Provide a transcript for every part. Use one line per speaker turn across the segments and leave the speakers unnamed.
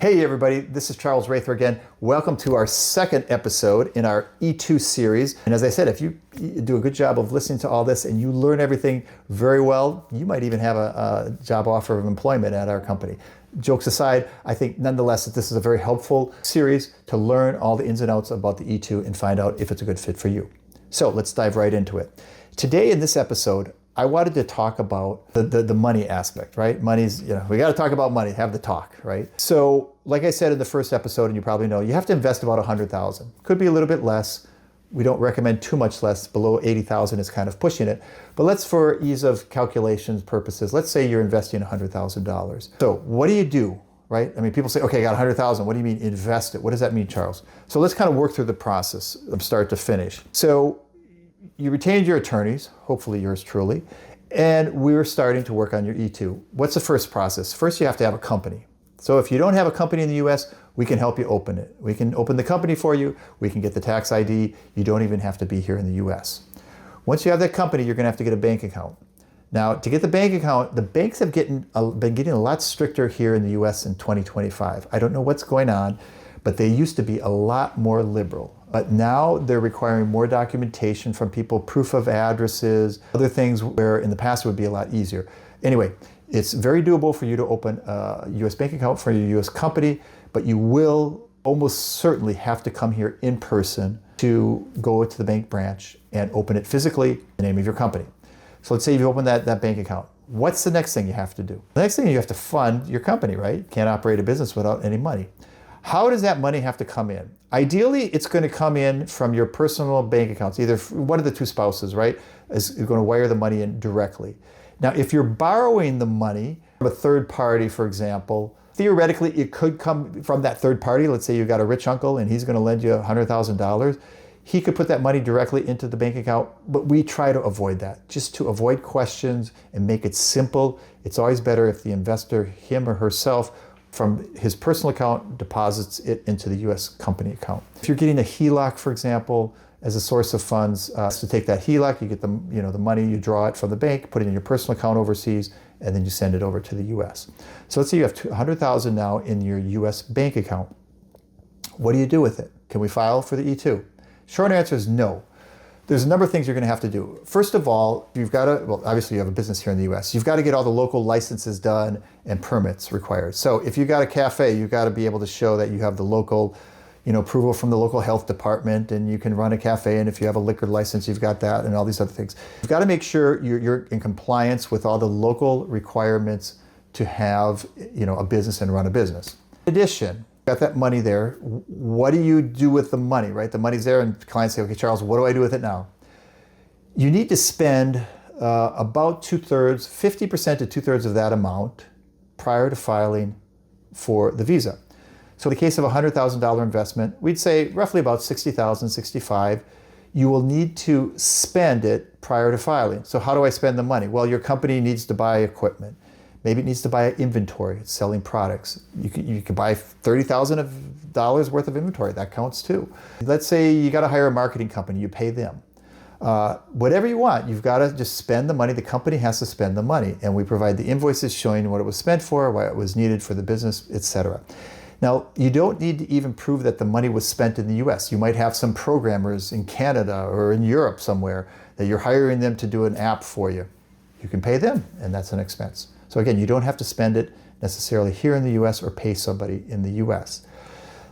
Hey everybody, this is Charles Raether again. Welcome to our second episode in our E-2 series. And as I said, if you do a good job of listening to all this and you learn everything very well, you might even have a job offer of employment at our company. Jokes aside, I think nonetheless that this is a very helpful series to learn all the ins and outs about the E-2 and find out if it's a good fit for you. So let's dive right into it. Today in this episode, I wanted to talk about the money aspect, right? Money's, we got to talk about money, have the talk, right? So like I said in the first episode, and you probably know, you have to invest about $100,000. Could be a little bit less. We don't recommend too much less. Below $80,000 is kind of pushing it. But let's, for ease of calculations purposes, let's say you're investing $100,000. So what do? Right? I mean, people say, okay, I got $100,000. What do you mean invest it? What does that mean, Charles? So let's kind of work through the process from start to finish. So you retained your attorneys, hopefully yours truly, and we're starting to work on your E-2. What's the first process? First, you have to have a company. So if you don't have a company in the US, we can help you open it. We can open the company for you. We can get the tax ID. You don't even have to be here in the US. Once you have that company, you're going to have to get a bank account. Now, to get the bank account, the banks have been getting a lot stricter here in the US in 2025. I don't know what's going on, but they used to be a lot more liberal. But now they're requiring more documentation from people, proof of addresses, other things where in the past it would be a lot easier. Anyway, it's very doable for you to open a US bank account for your US company, but you will almost certainly have to come here in person to go to the bank branch and open it physically in the name of your company. So let's say you've opened that bank account. What's the next thing you have to do? The next thing you have to fund your company, right? You can't operate a business without any money. How does that money have to come in? Ideally, it's going to come in from your personal bank accounts. Either one of the two spouses, right, is going to wire the money in directly. Now, if you're borrowing the money from a third party, for example, theoretically, it could come from that third party. Let's say you've got a rich uncle and he's going to lend you $100,000. He could put that money directly into the bank account, but we try to avoid that, just to avoid questions and make it simple. It's always better if the investor, him or herself, from his personal account, deposits it into the US company account. If you're getting a HELOC, for example, as a source of funds, to take that HELOC, you get the money, you draw it from the bank, put it in your personal account overseas, and then you send it over to the US. So let's say you have $100,000 now in your US bank account. What do you do with it? Can we file for the E-2? Short answer is no. There's a number of things you're going to have to do. First of all, you've got to, well, obviously you have a business here in the US. You've got to get all the local licenses done and permits required. So if you've got a cafe, you've got to be able to show that you have the local, approval from the local health department, and you can run a cafe. And if you have a liquor license, you've got that and all these other things. You've got to make sure you're in compliance with all the local requirements to have, a business and run a business. In addition, got that money there. What do you do with the money, right? The money's there and clients say, okay, Charles, what do I do with it now? You need to spend about 2/3, 50% to 2/3 of that amount prior to filing for the visa. So in the case of a $100,000 investment, we'd say roughly about $60,000, $65,000. You will need to spend it prior to filing. So how do I spend the money? Well, your company needs to buy equipment. Maybe it needs to buy inventory. It's selling products. You can buy $30,000 worth of inventory. That counts too. Let's say you got to hire a marketing company. You pay them. Whatever you want, you've got to just spend the money. The company has to spend the money. And we provide the invoices showing what it was spent for, why it was needed for the business, etc. Now, you don't need to even prove that the money was spent in the US. You might have some programmers in Canada or in Europe somewhere that you're hiring them to do an app for you. You can pay them, and that's an expense. So again, you don't have to spend it necessarily here in the US or pay somebody in the US.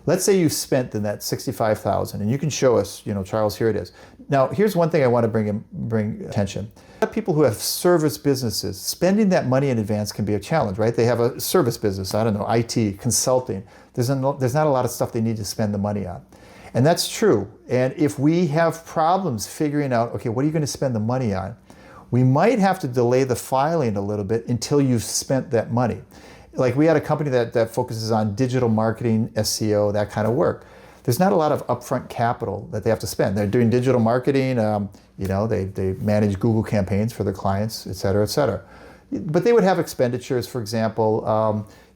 Let's say you spent in that $65,000 and you can show us, Charles, here it is. Now, here's one thing I want to bring attention. A lot of people who have service businesses, spending that money in advance can be a challenge, right? They have a service business, I don't know, IT, consulting. There's not a lot of stuff they need to spend the money on. And that's true. And if we have problems figuring out, okay, what are you going to spend the money on? We might have to delay the filing a little bit until you've spent that money. Like we had a company that focuses on digital marketing, SEO, that kind of work. There's not a lot of upfront capital that they have to spend. They're doing digital marketing, they manage Google campaigns for their clients, et cetera, et cetera. But they would have expenditures, for example,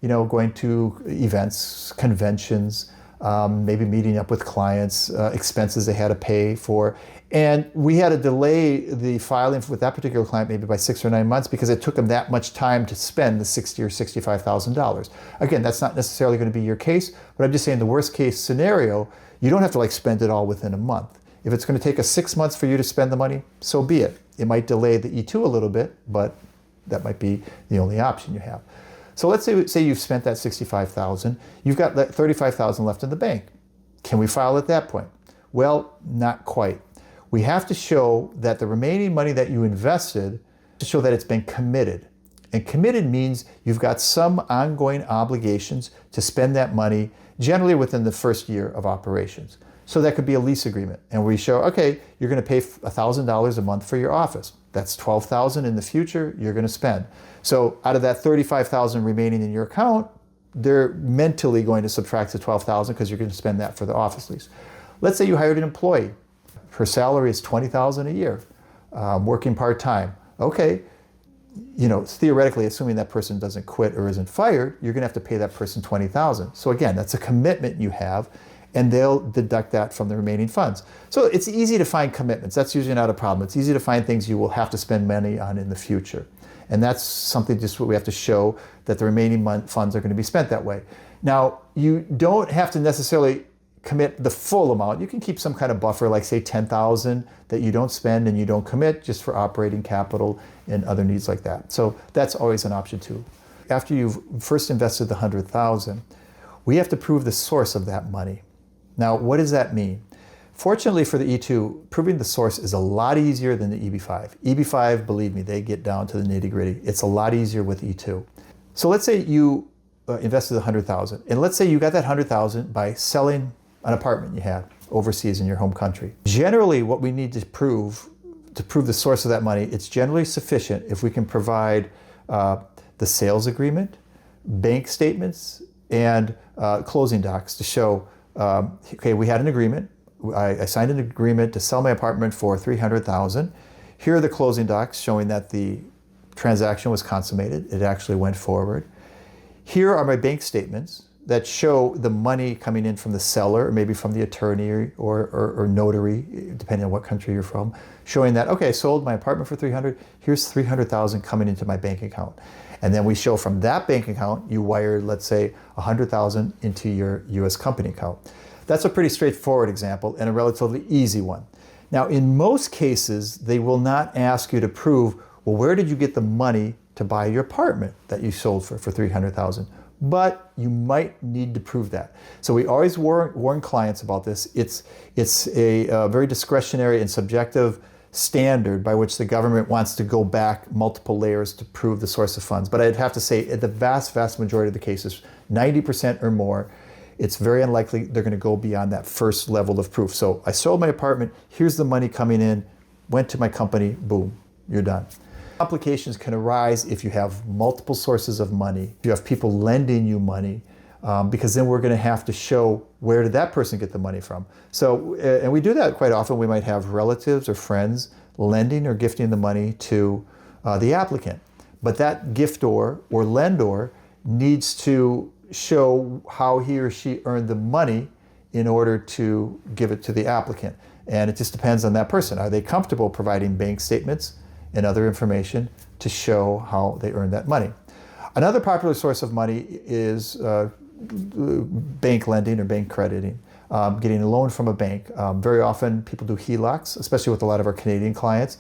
going to events, conventions, maybe meeting up with clients, expenses they had to pay for. And we had to delay the filing with that particular client maybe by 6 or 9 months because it took them that much time to spend the $60,000 or $65,000. Again, that's not necessarily going to be your case, but I'm just saying the worst case scenario, you don't have to like spend it all within a month. If it's going to take us 6 months for you to spend the money, so be it. It might delay the E-2 a little bit, but that might be the only option you have. So let's say you've spent that $65,000, you've got that $35,000 left in the bank. Can we file at that point? Well, not quite. We have to show that the remaining money that you invested, to show that it's been committed. And committed means you've got some ongoing obligations to spend that money, generally within the first year of operations. So that could be a lease agreement. And we show, okay, you're going to pay $1,000 a month for your office. That's $12,000 in the future you're going to spend. So out of that $35,000 remaining in your account, they're mentally going to subtract the $12,000 because you're going to spend that for the office lease. Let's say you hired an employee. Her salary is $20,000 a year, working part-time. Okay, theoretically, assuming that person doesn't quit or isn't fired, you're going to have to pay that person $20,000. So again, that's a commitment you have, and they'll deduct that from the remaining funds. So it's easy to find commitments. That's usually not a problem. It's easy to find things you will have to spend money on in the future. And that's something just what we have to show, that the remaining funds are going to be spent that way. Now, you don't have to necessarily commit the full amount. You can keep some kind of buffer, like say $10,000 that you don't spend and you don't commit, just for operating capital and other needs like that. So that's always an option too. After you've first invested the $100,000, we have to prove the source of that money. Now, what does that mean? Fortunately for the E-2, proving the source is a lot easier than the EB-5. EB-5, believe me, they get down to the nitty-gritty. It's a lot easier with E-2. So let's say you invested $100,000, and let's say you got that $100,000 by selling an apartment you had overseas in your home country. Generally, what we need to prove the source of that money, it's generally sufficient if we can provide the sales agreement, bank statements, and closing docs to show, okay, we had an agreement. I signed an agreement to sell my apartment for $300,000. Here are the closing docs showing that the transaction was consummated. It actually went forward. Here are my bank statements that show the money coming in from the seller, or maybe from the attorney or notary, depending on what country you're from, showing that, okay, I sold my apartment for $300,000. Here's $300,000 coming into my bank account. And then we show from that bank account, you wired, let's say, $100,000 into your U.S. company account. That's a pretty straightforward example and a relatively easy one. Now, in most cases, they will not ask you to prove, well, where did you get the money to buy your apartment that you sold for $300,000? But you might need to prove that. So we always warn clients about this. It's a very discretionary and subjective standard by which the government wants to go back multiple layers to prove the source of funds. But I'd have to say, in the vast, vast majority of the cases, 90% or more, it's very unlikely they're going to go beyond that first level of proof. So I sold my apartment, here's the money coming in, went to my company, boom, you're done. Complications can arise if you have multiple sources of money, if you have people lending you money, because then we're going to have to show where did that person get the money from. So, and we do that quite often. We might have relatives or friends lending or gifting the money to the applicant. But that giftor or lendor needs to show how he or she earned the money in order to give it to the applicant. And it just depends on that person. Are they comfortable providing bank statements and other information to show how they earned that money? Another popular source of money is bank lending or bank crediting, getting a loan from a bank. Very often people do HELOCs, especially with a lot of our Canadian clients.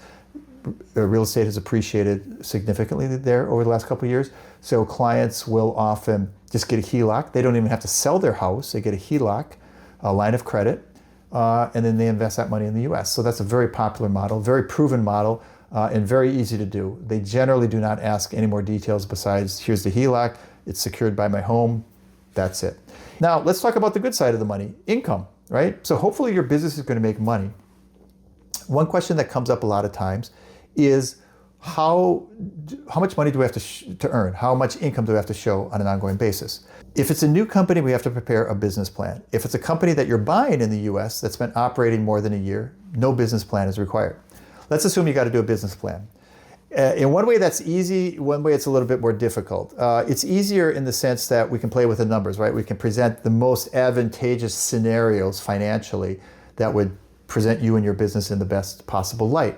Real estate has appreciated significantly there over the last couple of years. So clients will often just get a HELOC. They don't even have to sell their house. They get a HELOC, a line of credit, and then they invest that money in the U.S. So that's a very popular model, very proven model, and very easy to do. They generally do not ask any more details besides, here's the HELOC, it's secured by my home, that's it. Now, let's talk about the good side of the money, income, right? So hopefully your business is going to make money. One question that comes up a lot of times is how much money do we have to earn? How much income do we have to show on an ongoing basis? If it's a new company, we have to prepare a business plan. If it's a company that you're buying in the US that's been operating more than a year, no business plan is required. Let's assume you got to do a business plan. In one way that's easy, one way it's a little bit more difficult. It's easier in the sense that we can play with the numbers, right? We can present the most advantageous scenarios financially that would present you and your business in the best possible light.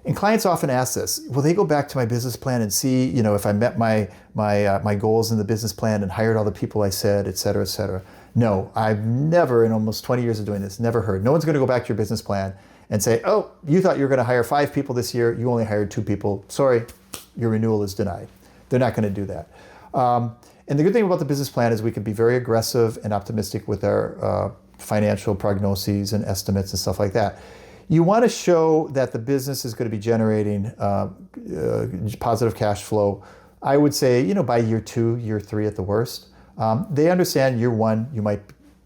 And clients often ask this, will they go back to my business plan and see, if I met my goals in the business plan and hired all the people I said, et cetera, et cetera. No, I've never, in almost 20 years of doing this, never heard. No one's going to go back to your business plan and say, oh, you thought you were going to hire 5 people this year, you only hired 2 people. Sorry, your renewal is denied. They're not going to do that. And the good thing about the business plan is we can be very aggressive and optimistic with our financial prognoses and estimates and stuff like that. You want to show that the business is going to be generating positive cash flow, I would say, by year 2, year 3 at the worst. They understand year 1, you might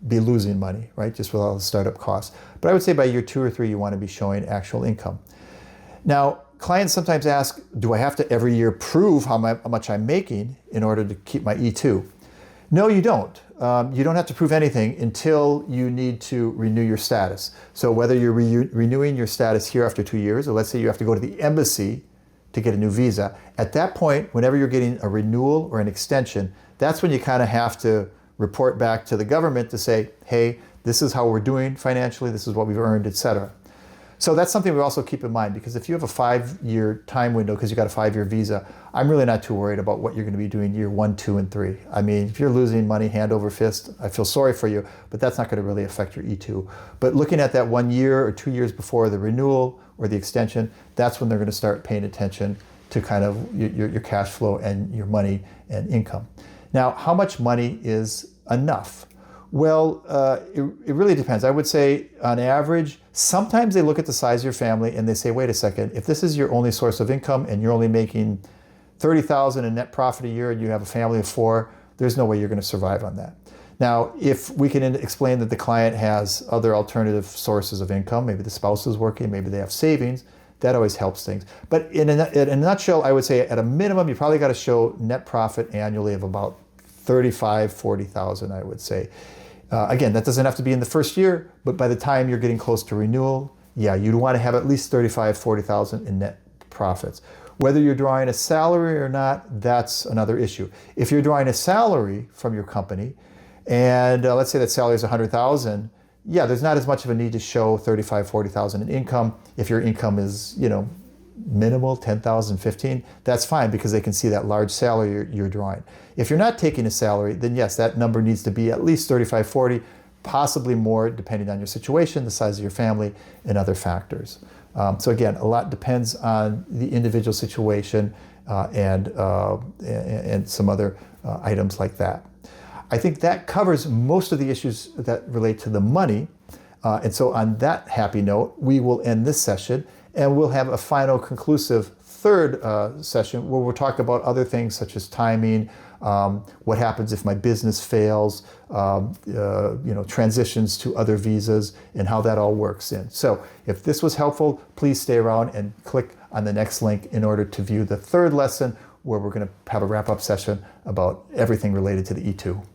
be losing money, right? Just with all the startup costs. But I would say by year 2 or 3, you want to be showing actual income. Now, clients sometimes ask, do I have to every year prove how much I'm making in order to keep my E-2? No, you don't. You don't have to prove anything until you need to renew your status. So whether you're renewing your status here after 2 years, or let's say you have to go to the embassy to get a new visa, at that point, whenever you're getting a renewal or an extension, that's when you kind of have to report back to the government to say, hey, this is how we're doing financially, this is what we've earned, et cetera. So that's something we also keep in mind, because if you have a 5-year time window because you got a 5-year visa, I'm really not too worried about what you're going to be doing year 1, 2, and 3. I mean, if you're losing money hand over fist, I feel sorry for you, but that's not going to really affect your E-2. But looking at that 1 year or 2 years before the renewal or the extension, that's when they're going to start paying attention to kind of your cash flow and your money and income. Now, how much money is enough? Well, it really depends. I would say on average, sometimes they look at the size of your family and they say, wait a second, if this is your only source of income and you're only making $30,000 in net profit a year and you have a family of 4, there's no way you're going to survive on that. Now, if we can explain that the client has other alternative sources of income, maybe the spouse is working, maybe they have savings, that always helps things. But in a nutshell, I would say at a minimum, you probably got to show net profit annually of about $35,000, $40,000, I would say. Again, that doesn't have to be in the first year, but by the time you're getting close to renewal, yeah, you'd want to have at least $35,000, $40,000 in net profits. Whether you're drawing a salary or not, that's another issue. If you're drawing a salary from your company, and let's say that salary is $100,000, yeah, there's not as much of a need to show $35,000, $40,000 in income. If your income is, minimal, $10,000, $15,000, that's fine because they can see that large salary you're drawing. If you're not taking a salary, then yes, that number needs to be at least $35,000, $40,000, possibly more depending on your situation, the size of your family, and other factors. So again, a lot depends on the individual situation and some other items like that. I think that covers most of the issues that relate to the money. And so on that happy note, we will end this session and we'll have a final conclusive third session where we'll talk about other things such as timing, what happens if my business fails, transitions to other visas, and how that all works in. So if this was helpful, please stay around and click on the next link in order to view the third lesson where we're going to have a wrap-up session about everything related to the E-2.